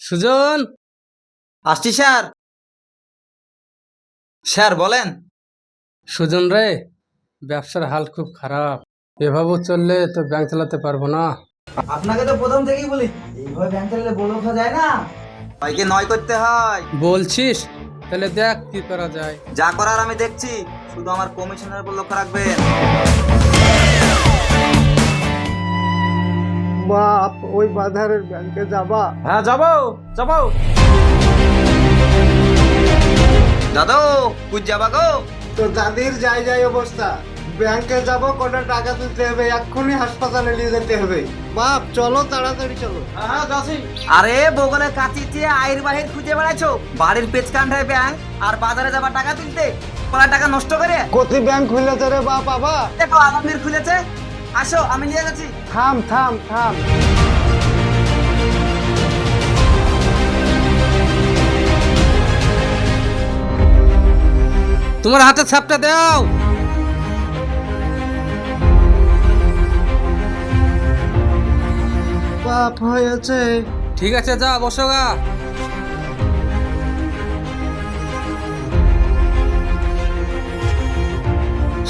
সুজন, আসছি sir. Sir বলেন। সুজন রে, ব্যবসার হাল খুব খারাপ। এভাবে চললে তো ব্যাংক চালাতে পারবো না। আপনাকে তো প্রথম থেকেই বলি এইভাবে ব্যাংক চালালে বড় লোক যায় না, ভাইকে নয় করতে হয়। বলছিস? তাহলে দেখ কি করা যায়। যা করার আমি দেখছি, শুধু আমার কমিশনের উপর লক্ষ্য রাখবেন। বাপ, ওই বাজারের ব্যাংকে যাবা? হ্যাঁ যাবো যাবো। দাদু কুছ যাবা গো? তো দাদির যাই যাই অবস্থা। ব্যাংকে যাব, কটা টাকা তুলতে হবে, এক্ষুনি হাসপাতালে নিয়ে যেতে হবে। বাপ চলো, তাড়াতাড়ি চলো। হ্যাঁ যাচ্ছি। আরে বগলে কাঁচি চেয়ে আয়ের বাহির খুঁজে বেড়াইছো, বাড়ির পেছকান্ডায় ব্যাংক আর বাজারে যাবা টাকা তুলতে, পড়া টাকা নষ্ট করে। কতি ব্যাংক খুলেছে রে বাপ? আবার দেখো আলমগীর খুলেছে, আসো আমি নিয়ে যাচ্ছি। থাম থাম থাম। তোমার হাতে ছাপটা দাও। বাপ হয়েছে। ঠিক আছে, যা বসো গা।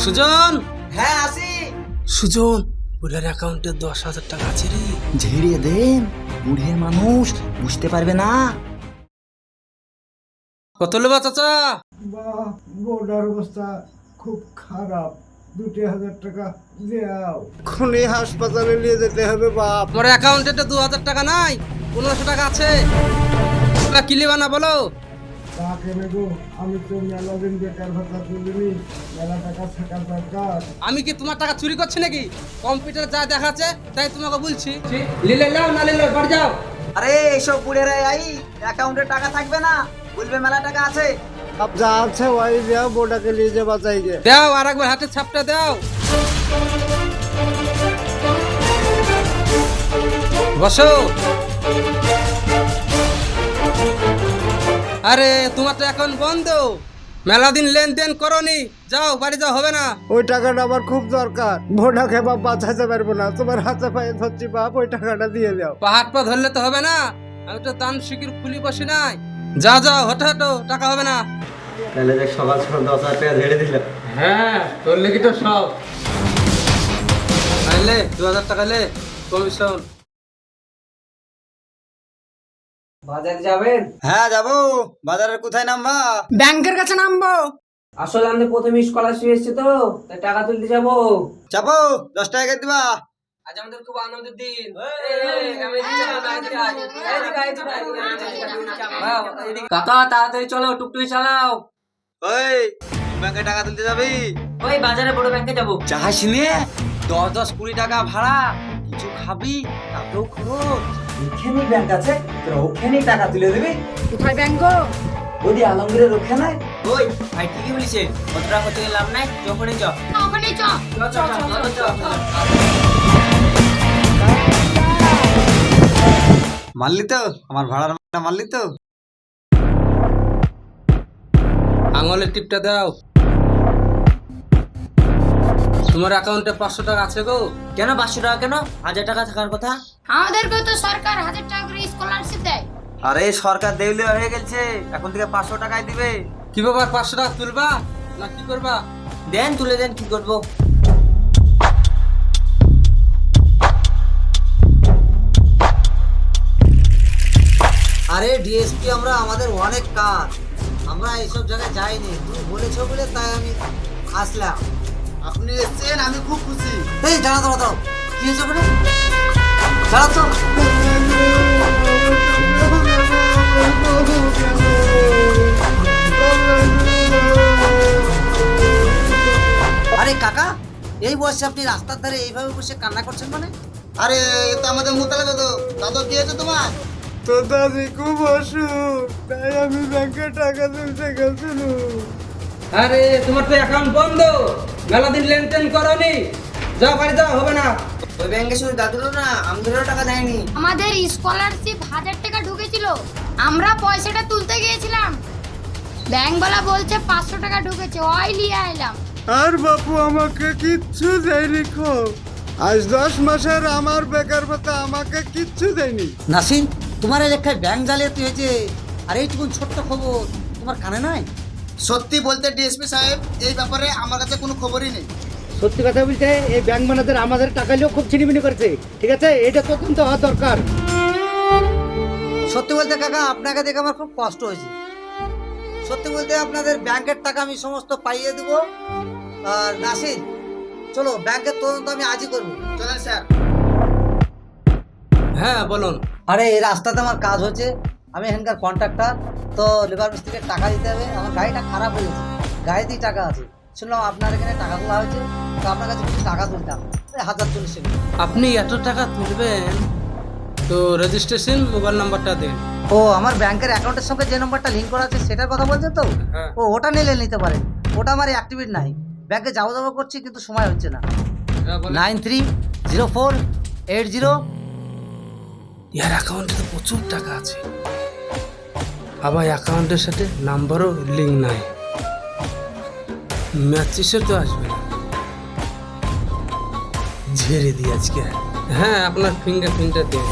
সুজন, হ্যাঁ আসি। সুজন, বুড়ার অ্যাকাউন্টে 10,000 টাকা আছে রে। ঝেড়ে দেন, বুড়িয়ে মানুষ বুঝতে পারবে না। কত নেবা চাচা? বাপ, বোর্ডার অবস্থা খুব খারাপ, 2,000 টাকা দাও। খুনি হাসপাতালে নিয়ে যেতে হবে বাপ। তোমার অ্যাকাউন্টে তো 2,000 টাকা নাই, 1500 টাকা আছে। তোমরা কি লিবা না বলো? তাকে নেবো, আমি তো মেলা দিন বেকার ভাতা তুলিনি, মেলা টাকা থাকা দরকার। আমি কি তোমার টাকা চুরি করছি নাকি? কম্পিউটার যা দেখাচ্ছে তাই তোমাকে বলছি। লিলে নাও না লিলে বাড়ি যাও। আরে এইসব বুড়েরা আই অ্যাকাউন্টে টাকা থাকবে না, বলবে মেলা টাকা আছে। আপ যা আছে ওই দেও, বোর্ডাকে নিয়ে যাবা চাইছে। দাও, আর একবার হাতে ছাপটা দাও। বসো। আরে তোমার তো এখন বন্ধ, মেলা দিন লেনদেন করনি। যাও বাড়ি যাও, হবে না। ওই টাকাটা আমার খুব দরকার, বোর্ডাকে বাপ বাঁচাতে পারবো না, তোমার হাতে পায়ে ধরছি বাপ, ওই টাকাটা দিয়ে দাও। পাহাড় পা ধরলে তো হবে না, আমি তো দান শিকির খুলি বসি নাই। যাও যাও, হটো হটো, টাকা হবে না। তাহলে দেখ সকাল সকাল 10,000 টাকা ঝেড়ে দিল। হ্যাঁ, তোর লেগে তো সব। তাহলে 2,000 টাকা লে কমিশন। বাজার যাবেন? হ্যাঁ যাবো। বাজারের কোথায় নামবা? ব্যাংকের কাছে নামবো। আসলে আমাদের প্রথমে স্কলারশিপ এসেছে তো, তাই টাকা তুলতে যাবো। যাবো, 10 টাকা করে দিবা। আজ আমাদের খুব আনন্দের দিন। কাকা তাড়াতাড়ি চলো, টুকটুকি চালাও। ওই ব্যাংকে টাকা তুলতে যাবি? ওই বাজারে বড় ব্যাংকে যাবো। যাস নে, 10-10-20 টাকা ভাড়া, কিছু খাবি তাতেও খরচ। এখানেই ব্যাংক আছে, তোরা ওখানেই টাকা তুলে দিবি। কোথায় ব্যাংক? ওদি আলমগীরের ওখানে। ওই ভাই ঠিকই বলিছে, কত টাকা করতে লাভ নাই, যখনই চ। ওখানে চ। মানলি তো আমার ভাড়ার মানলি তো? আঙুলের টিপটা দাও। তোমার অ্যাকাউন্টে 500 টাকা আছে গো। কেন 500 টাকা কেন? 1000 টাকা থাকার কথা। আমাদেরকে তো সরকার 1,000 টাকা করে স্কলারশিপ দেয়। আরে সরকার দেউলিয়া হয়ে গেছে, এখন থেকে 500 টাকাই দিবে। কি ব্যাপার, 500 টাকা তুলবা না কি করবা? দেন, তুলে দেন, কি করবো? আরে ডিএসপি, আমরা আমাদের অনেক কাজ, আমরা এইসব জায়গায় যাইনি, তুমি বলেছো বলে তাই আমি আসলাম। আপনি এসেছেন, আমি খুব খুশি। এই দাঁড়া দাঁড়া দাঁড়াও, কি হয়েছে ওখানে? দাঁড়াও তো। আরে কাকা, এই বয়সে আপনি রাস্তার ধারে এইভাবে বসে কান্না করছেন মানে? আরে এ তো আমাদের মুতালে দাদু। দাদু কি হয়েছে তোমার? তো দাদি খুব অসুখ, তাই আমি ব্যাংকে টাকা তুলতে গেছিলাম। আরে তোমার তো অ্যাকাউন্ট বন্ধ, মেলা দিন লেনদেন করনি। যাও বাড়ি যাও, হবে না। ওই ব্যাংকে শুধু দাদুরও না, আমাদেরও টাকা দেয়নি। আমাদের স্কলারশিপ 1,000 টাকা ঢুকেছিল, আমরা পয়সাটা তুলতে গিয়েছিলাম, ব্যাংকওয়ালা বলছে 500 টাকা ঢুকেছে, ওই নিয়ে আইলাম। আর বাপু আমাকে কিচ্ছু দেয়নি, খো আজ 10 মাসের আমার বেকার ভাতা আমাকে কিচ্ছু দেয়নি। নাসিন, তোমার এলাকায় ব্যাংক জালিয়াতি হয়েছে, আর এইটুকুন ছোট্ট খবর তোমার কানে নাই? সত্যি বলতে ডিএসপি সাহেব, এই ব্যাপারে আমার কাছে কোনো খবরই নেই। সত্যি কথা বলতে এই ব্যাংক ম্যানেজার আমাদের টাকা নিয়েও খুব ছিনিমিনি করেছে, ঠিক আছে? এটা তদন্ত হওয়া দরকার। সত্যি বলতে কাকা, আপনাকে দেখে আমার খুব কষ্ট হয়েছে। সত্যি বলতে আপনাদের ব্যাংকের টাকা আমি সমস্ত পাইয়ে দেবো। আর নাসির, চলো ব্যাংকের তদন্ত আমি আজই করবো। চলেন স্যার। হ্যাঁ বলুন। আরে এই রাস্তাতে আমার কাজ হচ্ছে, আমি এখানকার কন্ট্রাক্টর, তো লেবার মিস্ত্রিকে টাকা দিতে হবে। আমার গাড়িটা খারাপ হয়ে গেছে, গাড়িতেই টাকা আছে। শুনলাম আপনার এখানে টাকা তোলা হয়েছে, তো আপনার কাছে কিছু টাকা তুলতাম, 1040 টাকা। আপনি এত টাকা তুলবেন তো রেজিস্ট্রেশন মোবাইল নাম্বারটা দিন। ও, আমার ব্যাংকের অ্যাকাউন্টের সঙ্গে যে নম্বরটা লিঙ্ক করা আছে সেটার কথা বলছেন তো? হ্যাঁ। ও, ওটা নিলে নিতে পারেন, ওটা আমার অ্যাক্টিভেট নাই। ব্যাংকে যাওয়া যাওয়া করছি কিন্তু সময় হচ্ছে না। 930480। ইয়ার অ্যাকাউন্টে তো প্রচুর টাকা আছে, আবার অ্যাকাউন্টের সাথে নাম্বারও লিঙ্ক নাই, ম্যাচিসে তো আসবে না। ঝেড়ে দিই আজকে। হ্যাঁ, আপনার ফিঙ্গারপ্রিন্টটা দিন।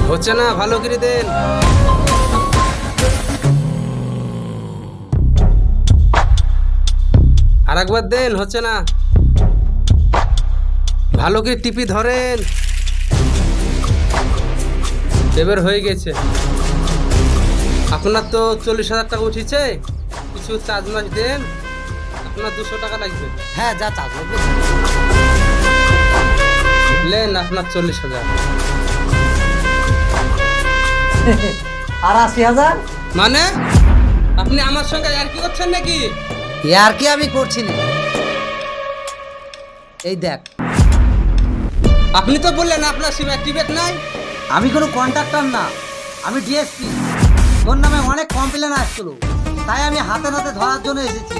হচ্ছে না, ভালো করে দেন। আর একবার দেন, হচ্ছে না, ভালো করে টিপি ধরেন। এবার হয়ে গেছে। আপনার তো 40,000 টাকা উঠেছে, কিছু চার্জ মাস দেন, আপনার 200 টাকা লাগবে। হ্যাঁ, যা চার্জ লাগবে। লেন আপনার 40,000। আর 80,000? মানে আপনি আমার সঙ্গে আর কি করছেন নাকি? আর কি আমি করছি না, এই দেখ। আপনি তো বললেন আপনার সিম অ্যাক্টিভেট নাই। আমি কোনো কন্ট্রাক্টর না, আমি ডিএসপি। তোর নামে অনেক কমপ্লেন আসছিল, তাই আমি হাতে নাতে ধরার জন্য এসেছি।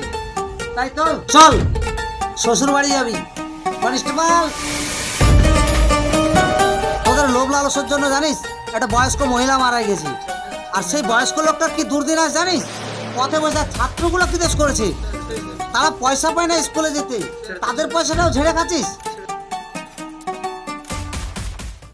তাই তো চল, শ্বশুর বাড়ি যাবি। কনস্টেবল, তোদের লোভ লালসের জন্য জানিস একটা বয়স্ক মহিলা মারা গেছে, আর সেই বয়স্ক লোকটা কি দুর্দিনাস জানিস? পথে বসে ছাত্রগুলো কি দেশ করেছে, তারা পয়সা পায় না স্কুলে যেতে, তাদের পয়সাটাও ঝেড়ে খাচ্ছিস।